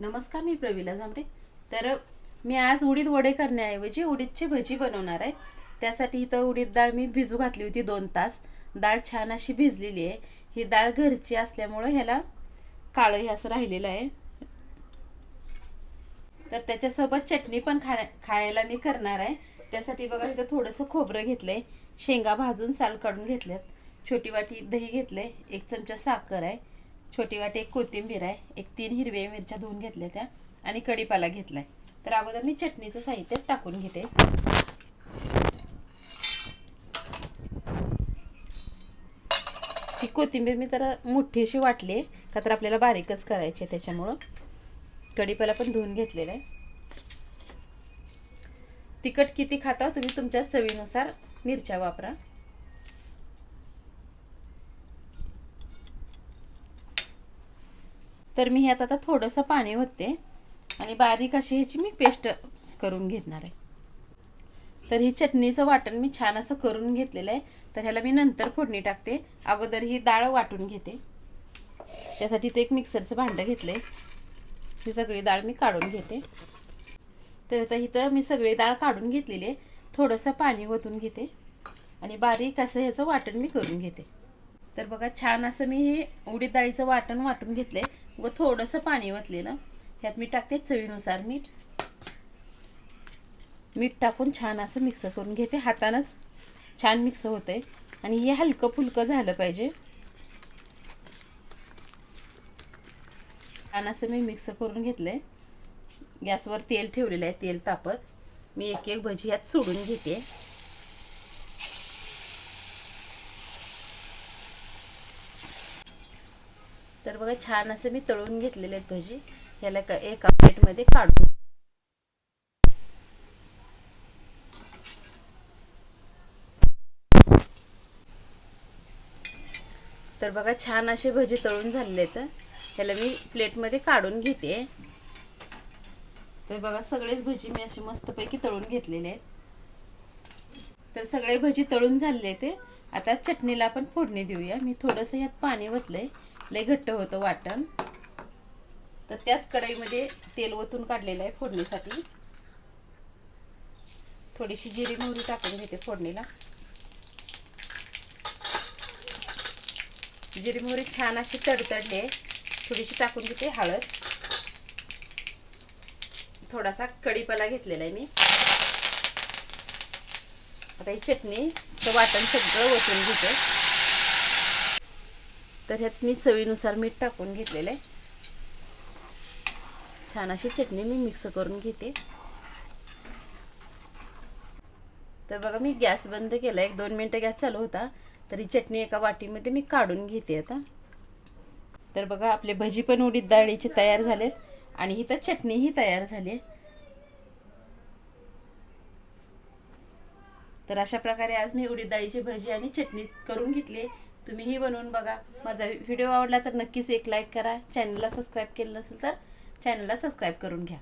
नमस्कार, मी प्रवीला झांबरे. तर मी आज उडीद वडे करण्याऐवजी उडीदची भजी बनवणार आहे. त्यासाठी इथं उडीद डाळ मी भिजू घातली होती 2 तास. डाळ छान अशी भिजलेली आहे. ही डाळ घरची असल्यामुळे ह्याला काळं हे असं राहिलेलं आहे. तर त्याच्यासोबत चटणी पण खायला मी करणार आहे. त्यासाठी बघा इथं थोडंसं खोबरं घेतलंय, शेंगा भाजून साल काढून घेतल्यात, छोटी वाटी दही घेतलंय, 1 चमचा साखर आहे, छोटी वाटी 1 कोथिंबीर आहे, 3 हिरव्या मिरच्या धुवून घेतल्या त्या आणि कढीपाला घेतलाय. तर अगोदर मी चटणीचं साहित्य टाकून घेते. ही कोथिंबीर मी तर मोठीशी वाटली आहे का तर आपल्याला बारीकच करायची आहे, त्याच्यामुळं कढीपाला पण धुवून घेतलेला आहे. तिखट किती खाता तुम्ही तुमच्या चवीनुसार मिरच्या वापरा. तर मी ह्यात आता थोडंसं पाणी ओतते आणि बारीक अशी ह्याची मी पेस्ट करून घेणार आहे. तर ही चटणीचं वाटण मी छान असं करून घेतलेलं आहे. तर ह्याला मी नंतर फोडणी टाकते. अगोदर ही डाळ वाटून घेते. त्यासाठी ते एक मिक्सरचं भांडं घेतलंय. ही सगळी डाळ मी काढून घेते. तर आता इथं मी सगळी डाळ काढून घेतलेली आहे. थोडंसं पाणी ओतून घेते आणि बारीक असं ह्याचं वाटण मी करून घेते. तर बघा छान असं मी हे उडीद डाळीचं वाटण वाटून घेतलंय व थोडंसं पाणी ओतलेलं. ह्यात मी टाकते चवीनुसार मीठ. मीठ टाकून छान असं मिक्स करून घेते. हातानंच छान मिक्स होतंय आणि हे हलकं फुलकं झालं पाहिजे. छान असं मी मिक्स करून घेतलंय. गॅसवर तेल ठेवलेलं आहे, तेल तापत. मी एक एक भजी यात सोडून घेते. तर बघा छान असं मी तळून घेतलेले आहेत भजी. याला एका प्लेटमध्ये काढून. तर बघा छान असे भजी तळून झालेले आहेत. ह्याला मी प्लेटमध्ये काढून घेते. तर बघा सगळेच भजी मी असे मस्तपैकी तळून घेतलेले आहेत. तर सगळे भजी तळून झालेले आहेत. आता चटणीला आपण फोडणी देऊया. मी थोडंसं ह्यात पाणी ओतलंय, लय घट्ट होतं वाटण. तर त्याच कढईमध्ये तेल ओतून काढलेलं आहे फोडणीसाठी. थोडीशी जिरी मोहरी टाकून घेते फोडणीला. जिरी मोहरी छान अशी तडतडली आहे. थोडीशी टाकून घेते हळद. थोडासा कढीपाला घेतलेला आहे मी. आता ही चटणीचं वाटण सगळं ओतून घेते. तर ह्यात मी चवीनुसार मीठ टाकून घेतलेलं आहे. छान अशी चटणी मी मिक्स करून घेते. तर बघा मी गॅस बंद केला. 1-2 मिनिटं गॅस चालू होता. तर ही चटणी एका वाटीमध्ये मी काढून घेते आता. तर बघा आपले भजी पण उडीद डाळीचे तयार झालेत आणि इथं चटणीही तयार झाली. तर अशा प्रकारे आज मी उडीद डाळीची भजी आणि चटणी करून घेतली. तुम्हीही बनवून बघा. माझा व्हिडिओ आवडला तर नक्कीच एक लाईक करा. चॅनलला सबस्क्राईब केलं नसेल तर चॅनलला सबस्क्राईब करून घ्या.